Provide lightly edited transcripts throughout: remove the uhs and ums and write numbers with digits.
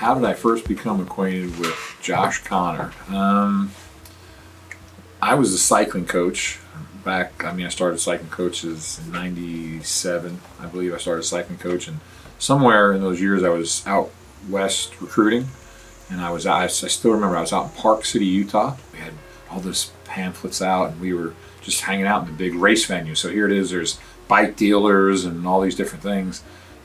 How did I first become acquainted with Josh Connor? I was a cycling coach back. I started cycling coaches in '97. I believe I started cycling coach, and somewhere in those years I was out west recruiting, and I still remember I was out in Park City, Utah. We had all those pamphlets out, and we were just hanging out in the big race venue. So here it is. There's bike dealers and all these different things,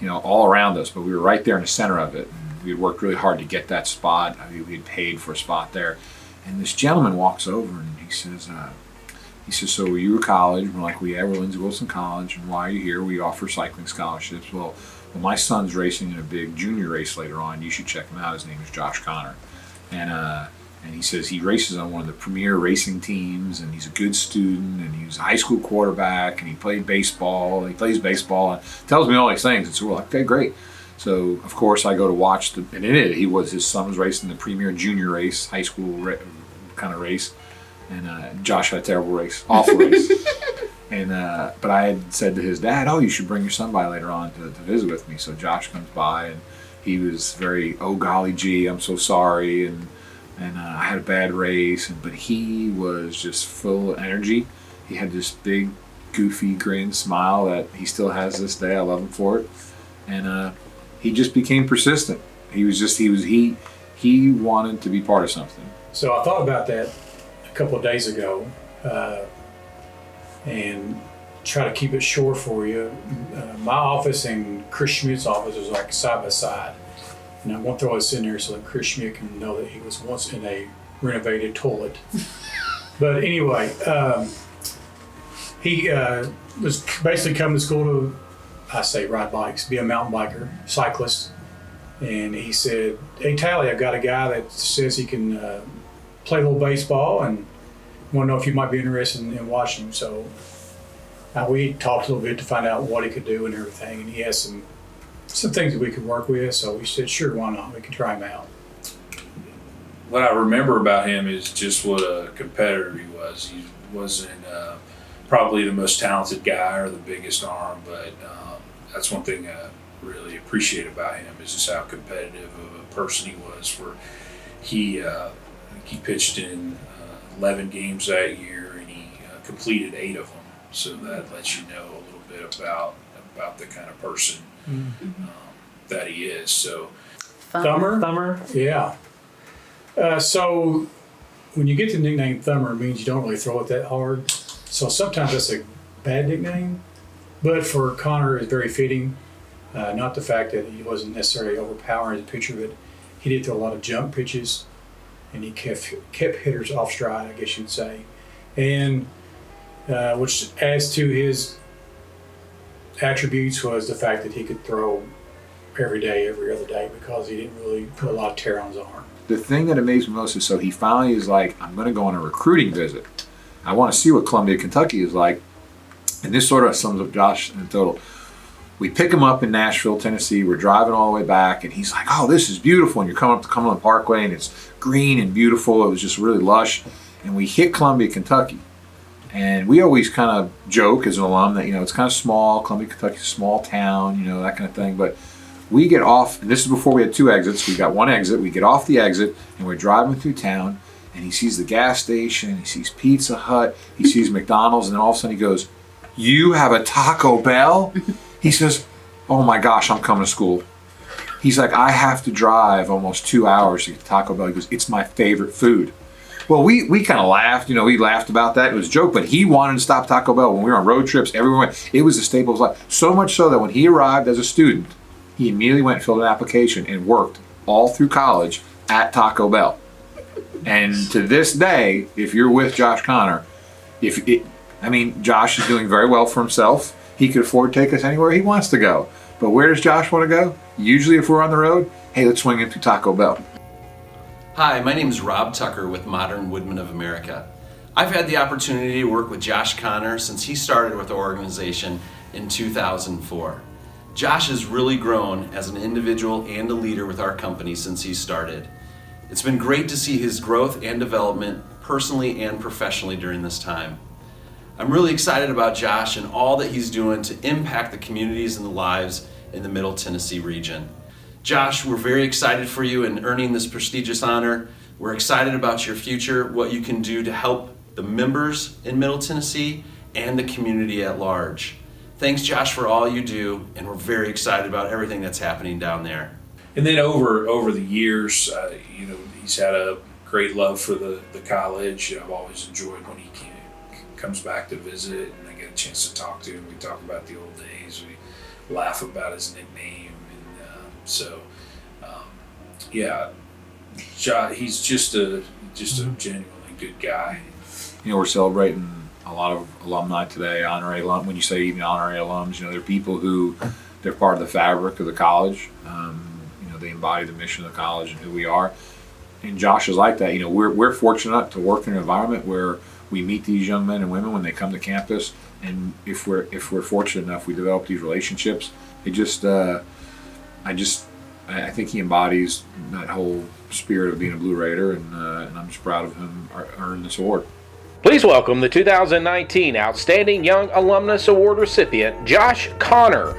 all around us. But we were right there in the center of it. And we had worked really hard to get that spot. We had paid for a spot there. And this gentleman walks over and he says, so were you at college? We're like, we're Lindsey Wilson College. And why are you here? We offer cycling scholarships. Well, my son's racing in a big junior race later on. You should check him out. His name is Josh Connor. And he says he races on one of the premier racing teams, and he's a good student, and he was a high school quarterback, and he played baseball. He plays baseball, and tells me all these things. And so we're like, okay, great. So of course I go to watch his son was racing the premier junior race, high school kind of race, and Josh had a terrible race, awful race. And but I had said to his dad, "Oh, you should bring your son by later on to visit with me." So Josh comes by, and he was very, "Oh golly gee, I'm so sorry," and I had a bad race, but he was just full of energy. He had this big, goofy grin, smile that he still has this day. I love him for it, and he just became persistent. He wanted to be part of something. So I thought about that a couple of days ago, and try to keep it short for you. My office and Chris Schmidt's office was like side by side. And I won't throw this in there so that Chris Schmidt can know that he was once in a renovated toilet. But anyway, he was basically coming to school to, ride bikes, be a mountain biker, cyclist. And he said, "Hey, Tally, I've got a guy that says he can play a little baseball and want to know if you might be interested in watching him." So we talked a little bit to find out what he could do and everything. And he has some things that we could work with, so we said, sure, why not? We can try him out. What I remember about him is just what a competitor he was. He wasn't probably the most talented guy or the biggest arm, but that's one thing I really appreciate about him is just how competitive of a person he was. He pitched in 11 games that year, and he completed 8 of them. So that lets you know a little bit about the kind of person that he is. So Thumber? Yeah. So when you get the nickname Thumber, it means you don't really throw it that hard. So sometimes that's a bad nickname, but for Connor it's very fitting. Not the fact that he wasn't necessarily overpowering as a pitcher, but he did throw a lot of jump pitches, and he kept hitters off stride, I guess you'd say. And which adds to his attributes was the fact that he could throw every day, every other day, because he didn't really put a lot of tear on his arm. The thing that amazed me most is so he finally is like, I'm going to go on a recruiting visit. I want to see what Columbia, Kentucky is like. And this sort of sums up Josh in total. We pick him up in Nashville, Tennessee. We're driving all the way back, and he's like, "Oh, this is beautiful." And you're coming up the Cumberland Parkway, and it's green and beautiful. It was just really lush. And we hit Columbia, Kentucky. And we always kind of joke as an alum that, it's kind of small. Columbia, Kentucky's a small town, that kind of thing. But we get off, and this is before we had 2 exits. We got 1 exit. We get off the exit, and we're driving through town, and he sees the gas station, he sees Pizza Hut, he sees McDonald's, and then all of a sudden he goes, "You have a Taco Bell?" He says, "Oh my gosh, I'm coming to school." He's like, "I have to drive almost 2 hours to get to Taco Bell." He goes, "It's my favorite food." Well, we kind of laughed, we laughed about that. It was a joke, but he wanted to stop Taco Bell when we were on road trips everywhere. It was a staple of his life. So much so that when he arrived as a student, he immediately went and filled an application and worked all through college at Taco Bell. And to this day, if you're with Josh Connor, Josh is doing very well for himself. He could afford to take us anywhere he wants to go. But where does Josh want to go? Usually if we're on the road, hey, let's swing into Taco Bell. Hi, my name is Rob Tucker with Modern Woodmen of America. I've had the opportunity to work with Josh Connor since he started with the organization in 2004. Josh has really grown as an individual and a leader with our company since he started. It's been great to see his growth and development personally and professionally during this time. I'm really excited about Josh and all that he's doing to impact the communities and the lives in the Middle Tennessee region. Josh, we're very excited for you in earning this prestigious honor. We're excited about your future, what you can do to help the members in Middle Tennessee and the community at large. Thanks, Josh, for all you do, and we're very excited about everything that's happening down there. And then over the years, he's had a great love for the college. I've always enjoyed when he comes back to visit, and I get a chance to talk to him. We talk about the old days. We laugh about his nickname, and he's just a genuinely good guy. We're celebrating a lot of alumni today, honorary alum. When you say even honorary alums, they're people who they're part of the fabric of the college. They embody the mission of the college and who we are. And Josh is like that. We're fortunate to work in an environment where we meet these young men and women when they come to campus, and if we're fortunate enough, we develop these relationships. I think he embodies that whole spirit of being a Blue Raider, and I'm just proud of him earning this award. Please welcome the 2019 Outstanding Young Alumnus Award recipient, Josh Connor.